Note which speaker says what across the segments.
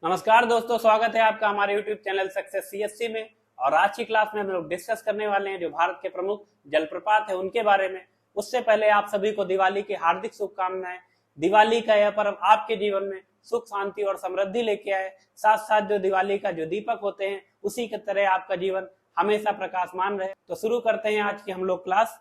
Speaker 1: नमस्कार दोस्तों, स्वागत है आपका हमारे YouTube चैनल सक्सेस CSC में। और आज की क्लास में हम लोग डिस्कस करने वाले हैं जो भारत के प्रमुख जलप्रपात है उनके बारे में। उससे पहले आप सभी को दिवाली की हार्दिक शुभकामनाएं। दिवाली का यह पर्व आपके जीवन में सुख, शांति और समृद्धि लेके आए। साथ साथ जो दिवाली का जो दीपक होते हैं उसी की तरह आपका जीवन हमेशा प्रकाशमान रहे। तो शुरू करते हैं आज की हम लोग क्लास।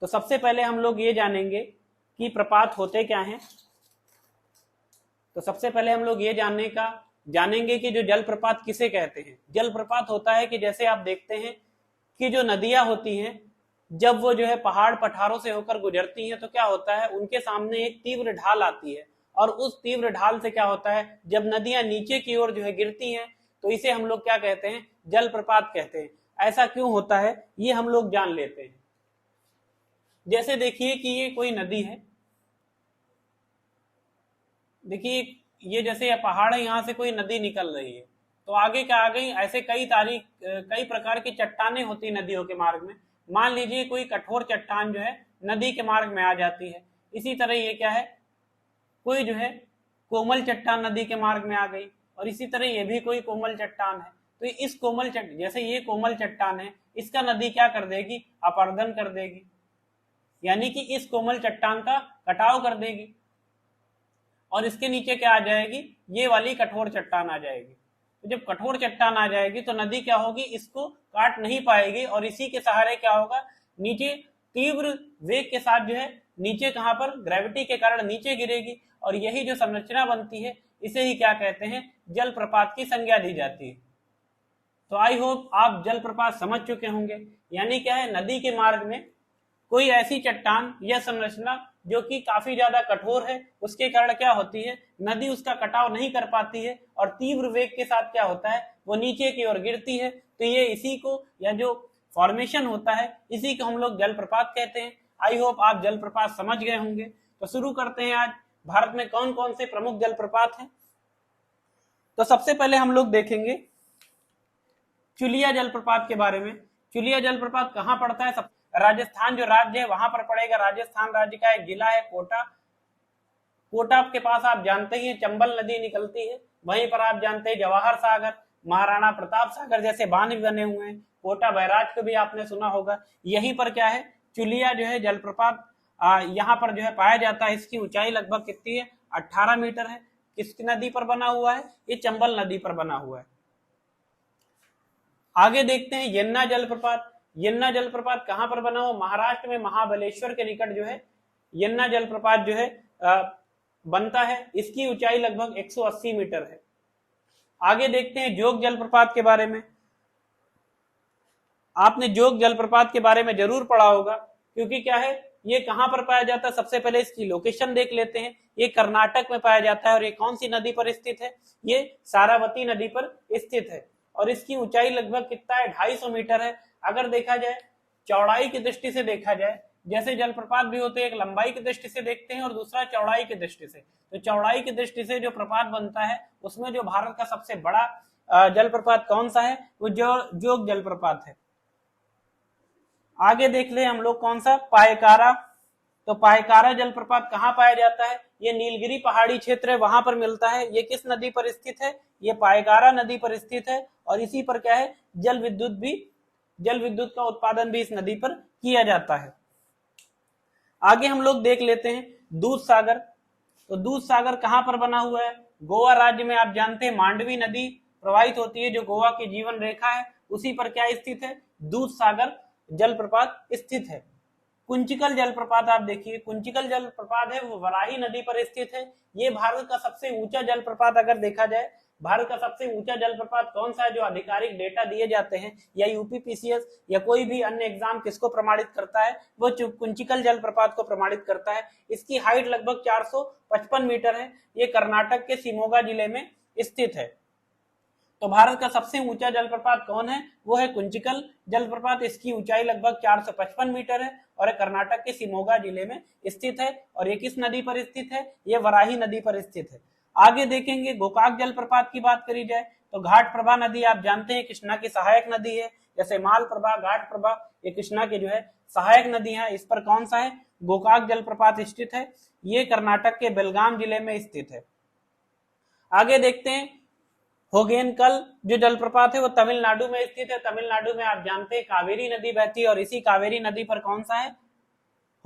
Speaker 1: तो सबसे पहले हम लोग ये जानेंगे कि प्रपात होते क्या हैं। तो सबसे पहले हम लोग ये जानेंगे कि जो जलप्रपात किसे कहते हैं। जलप्रपात होता है कि जैसे आप देखते हैं कि जो नदियां होती हैं जब वो जो है पहाड़ पठारों से होकर गुजरती हैं तो क्या होता है, उनके सामने एक तीव्र ढाल आती है। और उस तीव्र ढाल से क्या होता है, जब नदियां नीचे की ओर जो है गिरती हैं तो इसे हम लोग क्या कहते हैं, जलप्रपात कहते हैं। ऐसा क्यों होता है ये हम लोग जान लेते हैं। जैसे देखिए कि ये कोई नदी है, देखिए ये जैसे ये पहाड़ है, यहाँ से कोई नदी निकल रही है तो आगे क्या आ गई, ऐसे कई प्रकार की चट्टानें होती नदियों के मार्ग में। मान लीजिए कोई कठोर चट्टान जो है नदी के मार्ग में आ जाती है। इसी तरह ये क्या है, कोई जो है कोमल चट्टान नदी के मार्ग में आ गई और इसी तरह ये भी कोई कोमल चट्टान है। तो इस जैसे ये कोमल चट्टान है, इसका नदी क्या कर देगी, अपरदन कर देगी, यानी कि इस कोमल चट्टान का कटाव कर देगी। और इसके नीचे क्या आ जाएगी, ये वाली कठोर चट्टान आ जाएगी। तो जब कठोर चट्टान आ जाएगी तो नदी क्या होगी, इसको काट नहीं पाएगी और इसी के सहारे क्या होगा, नीचे तीव्र वेग के साथ जो है नीचे कहां पर, ग्रेविटी के कारण नीचे गिरेगी। और यही जो संरचना बनती है इसे ही क्या कहते हैं, जलप्रपात की संज्ञा दी जाती है। तो आई होप आप जलप्रपात समझ चुके होंगे। यानी क्या है, नदी के मार्ग में कोई ऐसी चट्टान या संरचना जो कि काफी ज्यादा कठोर है, उसके कारण क्या होती है, नदी उसका कटाव नहीं कर पाती है और तीव्र वेग के साथ क्या होता है, वो नीचे की ओर गिरती है। तो ये इसी को, या जो फॉर्मेशन होता है इसी को हम लोग जलप्रपात कहते हैं। आई होप आप जलप्रपात समझ गए होंगे। तो शुरू करते हैं आज भारत में कौन कौन से प्रमुख जलप्रपात हैं। तो सबसे पहले हम लोग देखेंगे चुलिया जलप्रपात के बारे में। चुलिया जलप्रपात कहाँ पड़ता है, राजस्थान जो राज्य है वहां पर पड़ेगा। राजस्थान राज्य का एक जिला है कोटा। कोटा के पास आप जानते ही चंबल नदी निकलती है। वहीं पर आप जानते हैं जवाहर सागर, महाराणा प्रताप सागर जैसे बांध भी बने हुए हैं। कोटा बैराज को भी आपने सुना होगा। यहीं पर क्या है, चुलिया जो है जलप्रपात यहाँ पर जो है पाया जाता है। इसकी ऊंचाई लगभग कितनी है, 18 मीटर है। किसकी नदी पर बना हुआ है, ये चंबल नदी पर बना हुआ है। आगे देखते हैं यन्ना जलप्रपात। यन्ना जलप्रपात कहां पर बना हुआ, महाराष्ट्र में महाबलेश्वर के निकट जो है यन्ना जलप्रपात जो है बनता है। इसकी ऊंचाई लगभग 180 मीटर है। आगे देखते हैं जोग जलप्रपात के बारे में। आपने जोग जलप्रपात के बारे में जरूर पढ़ा होगा, क्योंकि क्या है, ये कहां पर पाया जाता है। सबसे पहले इसकी लोकेशन देख लेते हैं। ये कर्नाटक में पाया जाता है और ये कौन सी नदी पर स्थित है, ये सारावती नदी पर स्थित है। और इसकी ऊंचाई लगभग कितना है, 250 मीटर है। अगर देखा जाए चौड़ाई की दृष्टि से देखा जाए, जैसे जलप्रपात भी होते हैं, एक लंबाई की दृष्टि से देखते हैं और दूसरा चौड़ाई की दृष्टि से। तो चौड़ाई की दृष्टि से जो प्रपात बनता है उसमें जो भारत का सबसे बड़ा जलप्रपात कौन सा है, वो जोग जलप्रपात है। आगे देख ले हम लोग कौन सा, पायकारा। तो पायकारा जलप्रपात कहाँ पाया जाता है, ये नीलगिरी पहाड़ी क्षेत्र है वहां पर मिलता है। ये किस नदी पर स्थित है, ये पायकारा नदी पर स्थित है। और इसी पर क्या है, जल विद्युत का उत्पादन भी इस नदी पर किया जाता है। आगे हम लोग देख लेते हैं दूध सागर। तो दूध सागर कहां पर बना हुआ है, गोवा राज्य में। आप जानते हैं मांडवी नदी प्रवाहित होती है जो गोवा की जीवन रेखा है, उसी पर क्या स्थित है, दूध सागर जलप्रपात स्थित है। कुंचिकल जलप्रपात आप देखिए, कुंचिकल जलप्रपात है वो वराही नदी पर स्थित है। ये भारत का सबसे ऊंचा जलप्रपात अगर देखा जाए, भारत का सबसे ऊंचा जलप्रपात कौन सा है, जो आधिकारिक डेटा दिए जाते हैं या यूपीपीसीएस या कोई भी अन्य एग्जाम किसको प्रमाणित करता है, वो कुंचिकल जलप्रपात को प्रमाणित करता है। इसकी हाइट लगभग 455 मीटर है। ये कर्नाटक के शिमोगा जिले में स्थित है। तो भारत का सबसे ऊंचा जलप्रपात कौन है, वो है कुंचिकल जलप्रपात। इसकी ऊंचाई लगभग 455 मीटर है और कर्नाटक के शिमोगा जिले में स्थित है। और ये किस नदी पर स्थित है, ये वराही नदी पर स्थित है। आगे देखेंगे गोकाक जलप्रपात की बात करी जाए तो घाट प्रभा नदी आप जानते हैं कृष्णा की सहायक नदी है। जैसे माल प्रभा, घाट प्रभा, ये कृष्णा की जो है सहायक नदी है। इस पर कौन सा है, गोकाक जलप्रपात स्थित है। ये कर्नाटक के बेलगाम जिले में स्थित है। आगे देखते हैं होगेनकल जो जलप्रपात है वो तमिलनाडु में स्थित है। तमिलनाडु में आप जानते हैं कावेरी नदी बहती है और इसी कावेरी नदी पर कौन सा है,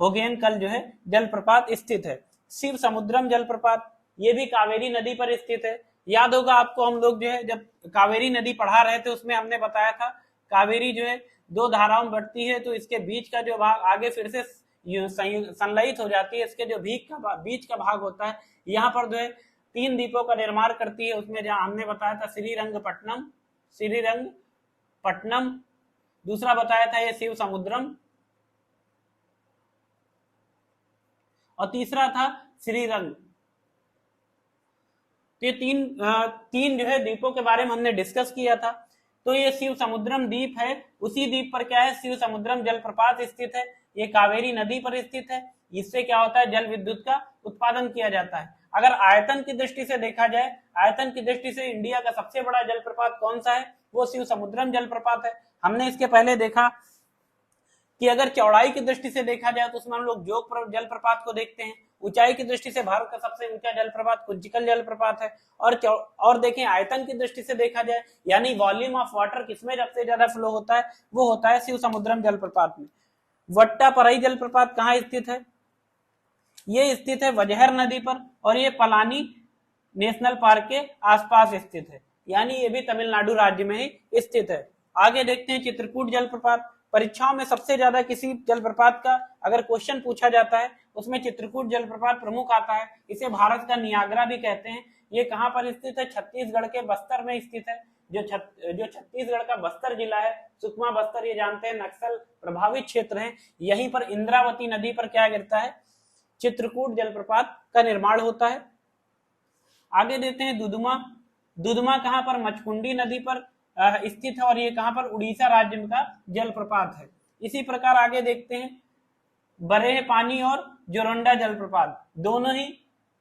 Speaker 1: होगेनकल जो है जलप्रपात स्थित है। शिव समुद्रम जलप्रपात ये भी कावेरी नदी पर स्थित है। याद होगा आपको, हम लोग जो है जब कावेरी नदी पढ़ा रहे थे उसमें हमने बताया था कावेरी जो है दो धाराओं में बढ़ती है, तो इसके बीच का जो भाग आगे फिर से संलयित हो जाती है। इसके जो बीच का भाग होता है यहाँ पर जो है 3 द्वीपों का निर्माण करती है। उसमें जहां हमने बताया था श्रीरंगपट्टनम, दूसरा बताया था ये शिव समुद्रम, और तीसरा था श्रीरंग। तो ये तीन जो है द्वीपों के बारे में हमने डिस्कस किया था। तो ये शिव समुद्रम द्वीप है, उसी द्वीप पर क्या है, शिव समुद्रम जलप्रपात स्थित है। ये कावेरी नदी पर स्थित है। इससे क्या होता है, जल विद्युत का उत्पादन किया जाता है। अगर आयतन की दृष्टि से देखा जाए, आयतन की दृष्टि से इंडिया का सबसे बड़ा जलप्रपात कौन सा है, वो शिव समुद्रम जलप्रपात है। हमने इसके पहले देखा कि अगर चौड़ाई की दृष्टि से देखा जाए तो उसमें हम लोग जोग जलप्रपात को देखते हैं। ऊंचाई की दृष्टि से भारत का सबसे ऊंचा जलप्रपात कुंचिकल जलप्रपात है। और देखें आयतन की दृष्टि से देखा जाए, यानी वॉल्यूम ऑफ वाटर किसमें सबसे ज्यादा फ्लो होता है, वो होता है शिव समुद्रम जलप्रपात में। वट्टापराई जलप्रपात कहाँ स्थित है, ये स्थित है वजहर नदी पर, और ये पलानी नेशनल पार्क के आसपास स्थित है, यानी ये भी तमिलनाडु राज्य में ही स्थित है। आगे देखते हैं चित्रकूट जलप्रपात। परीक्षाओं में सबसे ज्यादा किसी जलप्रपात का अगर क्वेश्चन पूछा जाता है उसमें चित्रकूट जलप्रपात प्रमुख आता है। इसे भारत का नियाग्रा भी कहते हैं। ये कहाँ पर स्थित है, छत्तीसगढ़ के बस्तर में स्थित है। जो छत्तीसगढ़ का बस्तर जिला है, सुकमा बस्तर, ये जानते हैं नक्सल प्रभावित क्षेत्र है। यहीं पर इंद्रावती नदी पर क्या गिरता है, चित्रकूट जलप्रपात का निर्माण होता है। आगे देते हैं दुदुमा। दुदुमा कहां पर, मचकुंडी नदी पर स्थित है, और ये कहां पर, उड़ीसा राज्य का जलप्रपात है। इसी प्रकार आगे देखते हैं बरेह पानी और जोरंडा जलप्रपात, दोनों ही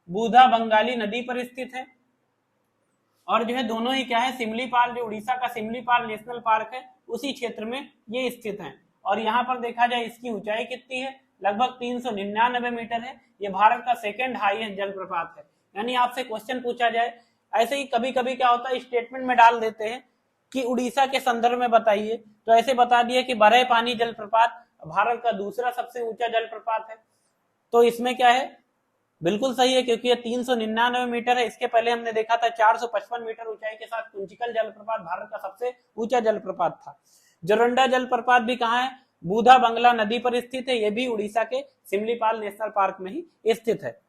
Speaker 1: बूढ़ा बंगाली नदी पर स्थित है। और जो है दोनों ही क्या है, सिमलीपाल, जो उड़ीसा का सिमलीपाल नेशनल पार्क है उसी क्षेत्र में ये स्थित है। और यहाँ पर देखा जाए इसकी ऊंचाई कितनी है, लगभग 399 मीटर है। ये भारत का सेकंड हाईएस्ट जलप्रपात है। यानी आपसे क्वेश्चन पूछा जाए, ऐसे ही कभी कभी क्या होता है स्टेटमेंट में डाल देते हैं कि उड़ीसा के संदर्भ में बताइए, तो ऐसे बता दिए कि बरह पानी जलप्रपात भारत का दूसरा सबसे ऊंचा जलप्रपात है। तो इसमें क्या है, बिल्कुल सही है, क्योंकि ये 399 मीटर है। इसके पहले हमने देखा था 455 मीटर ऊंचाई के साथ कुंचिकल जलप्रपात भारत का सबसे ऊंचा जलप्रपात था। जोरंडा जलप्रपात भी कहाँ है, बूढ़ा बंगला नदी पर स्थित है। यह भी उड़ीसा के सिमलीपाल नेशनल पार्क में ही स्थित है।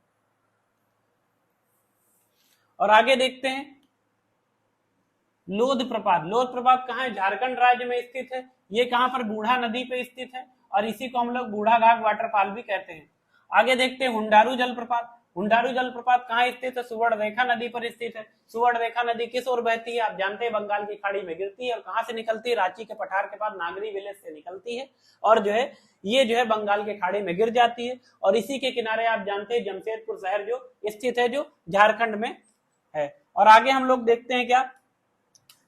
Speaker 1: और आगे देखते हैं लोध प्रपात। लोध प्रपात कहाँ है, झारखंड राज्य में स्थित है। ये कहां पर, बूढ़ा नदी पे स्थित है, और इसी को हम लोग बूढ़ा घाट वाटरफॉल भी कहते हैं। आगे देखते हैं हुंडारू जलप्रपात। हुंडारू जलप्रपात कहाँ स्थित है, सुवर्णरेखा नदी पर स्थित है। सुवर्णरेखा नदी किस ओर बहती है, आप जानते हैं बंगाल की खाड़ी में गिरती है। और कहां से निकलती है, रांची के पठार के पास नागरी विलेज से निकलती है, और जो है ये जो है बंगाल के खाड़ी में गिर जाती है। और इसी के किनारे आप जानते हैं जमशेदपुर शहर जो स्थित है, जो झारखंड में है। और आगे हम लोग देखते हैं क्या,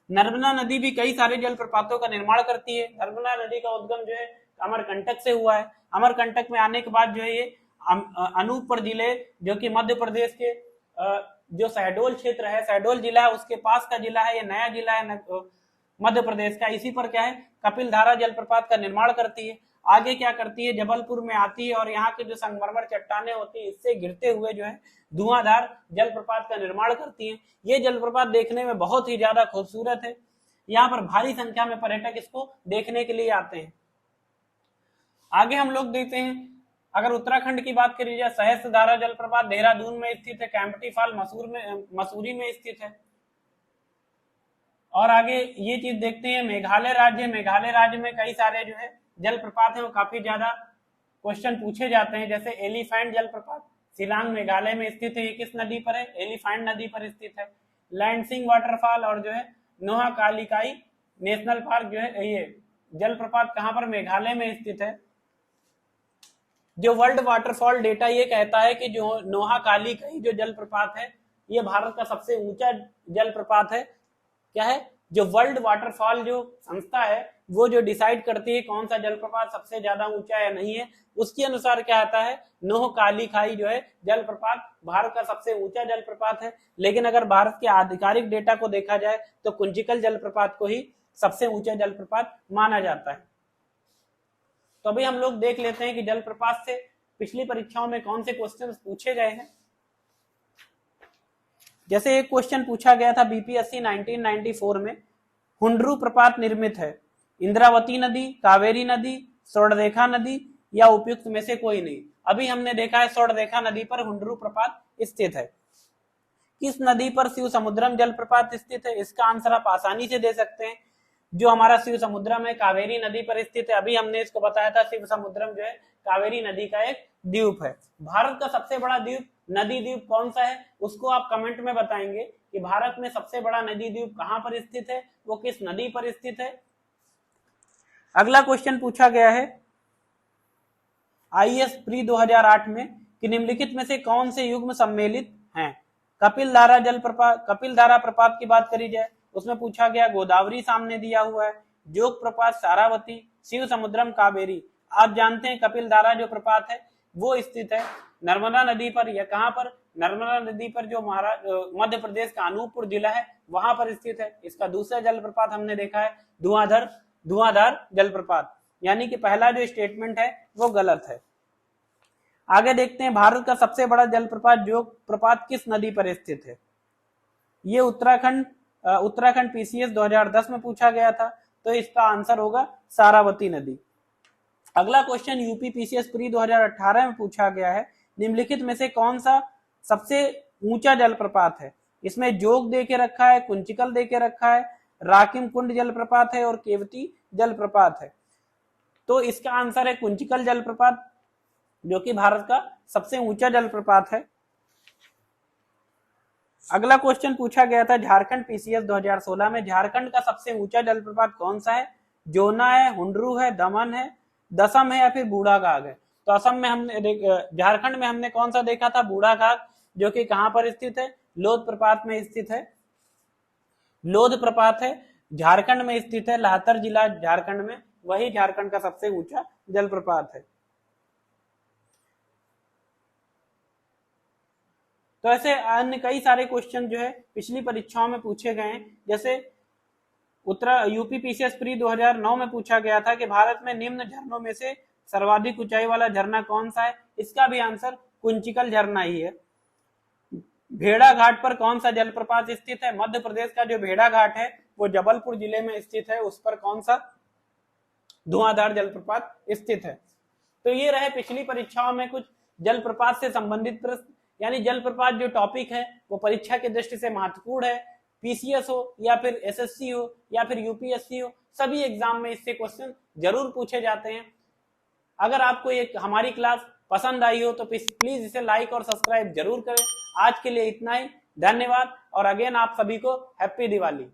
Speaker 1: नर्मदा नदी भी कई सारे जलप्रपातों का निर्माण करती है। नर्मदा नदी का उद्गम जो है अमरकंटक से हुआ है। अमरकंटक में आने के बाद जो है ये अनूपपुर जिले, जो कि मध्य प्रदेश के जो शहडोल क्षेत्र है, शहडोल जिला है, उसके पास का जिला है, ये नया जिला है मध्य प्रदेश का। इसी पर क्या है, कपिलधारा जलप्रपात का निर्माण करती है। आगे क्या करती है, जबलपुर में आती है, और यहाँ के जो संगमरमर चट्टाने होती है इससे गिरते हुए जो है धुआंधार जलप्रपात का निर्माण करती है। ये जलप्रपात देखने में बहुत ही ज्यादा खूबसूरत है। यहाँ पर भारी संख्या में पर्यटक इसको देखने के लिए आते हैं। आगे हम लोग देखते हैं, अगर उत्तराखंड की बात करी जाए, सहस्त्रधारा जलप्रपात देहरादून में स्थित है। कैंपटी फॉल मसूरी में स्थित है। और आगे ये चीज देखते हैं, मेघालय राज्य में कई सारे जो है जलप्रपात है, वो काफी ज्यादा क्वेश्चन पूछे जाते हैं। जैसे एलिफेंट जलप्रपात शिलांग मेघालय में स्थित है। ये किस नदी पर है, एलिफेंट नदी पर स्थित है। लैंडसिंग वाटरफॉल और जो है नोहा कालिकाई नेशनल पार्क जो है, ये जलप्रपात कहां पर, मेघालय में स्थित है। जो वर्ल्ड वाटरफॉल डेटा ये कहता है कि जो नोहा कालिकाई जो जलप्रपात है, ये भारत का सबसे ऊंचा जलप्रपात है। क्या है, जो वर्ल्ड वाटरफॉल जो संस्था है वो जो डिसाइड करती है कौन सा जलप्रपात सबसे ज्यादा ऊंचा या नहीं है, उसके अनुसार क्या आता है, नोहकाली खाई जो है जलप्रपात भारत का सबसे ऊंचा जलप्रपात है। लेकिन अगर भारत के आधिकारिक डेटा को देखा जाए तो कुंचिकल जलप्रपात को ही सबसे ऊंचा जलप्रपात माना जाता है। तो अभी हम लोग देख लेते हैं कि जलप्रपात से पिछली परीक्षाओं में कौन से क्वेश्चन पूछे गए हैं। जैसे एक क्वेश्चन पूछा गया था बीपीएससी 1994 में, हुंड्रू प्रपात निर्मित है, इंद्रावती नदी, कावेरी नदी, स्वर्णरेखा नदी या उपयुक्त में से कोई नहीं। अभी हमने देखा है स्वर्णरेखा नदी पर हुंड्रू प्रपात स्थित है। किस नदी पर शिव समुद्रम जलप्रपात स्थित है, इसका आंसर आप आसानी से दे सकते हैं। जो हमारा शिव समुद्रम है कावेरी नदी पर स्थित है। अभी हमने इसको बताया था शिव समुद्रम जो है कावेरी नदी का एक द्वीप है। भारत का सबसे बड़ा द्वीप नदी द्वीप कौन सा है, उसको आप कमेंट में बताएंगे कि भारत में सबसे बड़ा नदी द्वीप कहां पर स्थित है, वो किस नदी पर स्थित है। अगला क्वेश्चन पूछा गया है आईएएस प्री 2008 में कि निम्नलिखित में से कौन से युग्म सम्मिलित हैं। कपिलधारा जलप्रपात, कपिलधारा प्रपात की बात करी जाए उसमें पूछा गया गोदावरी सामने दिया हुआ है, जोग प्रपात सारावती, शिव समुद्रम कावेरी। आप जानते हैं कपिलधारा जो प्रपात है वो स्थित है नर्मदा नदी पर। यह कहां पर, नर्मदा नदी पर जो मध्य प्रदेश का अनूपपुर जिला है वहां पर स्थित है। इसका दूसरा जलप्रपात हमने देखा है धुआंधार जलप्रपात, यानी कि पहला जो स्टेटमेंट है वो गलत है। आगे देखते हैं भारत का सबसे बड़ा जलप्रपात जोग प्रपात किस नदी पर स्थित है। ये उत्तराखंड पीसीएस 2010 में पूछा गया था, तो इसका आंसर होगा सारावती नदी। अगला क्वेश्चन यूपी पीसीएस प्री 2018 में पूछा गया है, निम्नलिखित में से कौन सा सबसे ऊंचा जलप्रपात है। इसमें जोग दे के रखा है, कुंचिकल दे के रखा है, राकिम कुंड जलप्रपात है और केवती जलप्रपात है। तो इसका आंसर है कुंचिकल जलप्रपात, जो कि भारत का सबसे ऊंचा जलप्रपात है। अगला क्वेश्चन पूछा गया था झारखंड पीसीएस 2016 में, झारखंड का सबसे ऊंचा जलप्रपात कौन सा है। जोना है, हुंड्रू है, दमन है, दसम है या फिर बूढ़ाघाघ है। तो असम में हमने झारखंड में हमने कौन सा देखा था, बूढ़ाघाघ, जो कि कहां पर स्थित है, लोध प्रपात में स्थित है। लोध प्रपात है झारखंड में स्थित है, लाहतर जिला झारखंड में, वही झारखंड का सबसे ऊंचा जलप्रपात है। तो ऐसे अन्य कई सारे क्वेश्चन जो है पिछली परीक्षाओं में पूछे गए हैं। जैसे यूपी पीसीएस प्री 2009 में पूछा गया था कि भारत में निम्न झरनों में से सर्वाधिक ऊंचाई वाला झरना कौन सा है। इसका भी आंसर कुंचिकल झरना ही है। भेड़ा घाट पर कौन सा जलप्रपात स्थित है। मध्य प्रदेश का जो भेड़ा घाट है वो जबलपुर जिले में स्थित है, उस पर कौन सा धुआंधार जलप्रपात स्थित है। तो ये रहे पिछली परीक्षाओं में कुछ जलप्रपात से संबंधित प्रश्न, यानी जलप्रपात जो टॉपिक है वो परीक्षा की दृष्टि से महत्वपूर्ण है। पीसीएस हो या फिर एसएससी हो या फिर यूपीएससी हो, सभी एग्जाम में इससे क्वेश्चन जरूर पूछे जाते हैं। अगर आपको ये हमारी क्लास पसंद आई हो तो प्लीज इसे लाइक और सब्सक्राइब जरूर करें। आज के लिए इतना ही, धन्यवाद और अगेन आप सभी को हैप्पी दिवाली।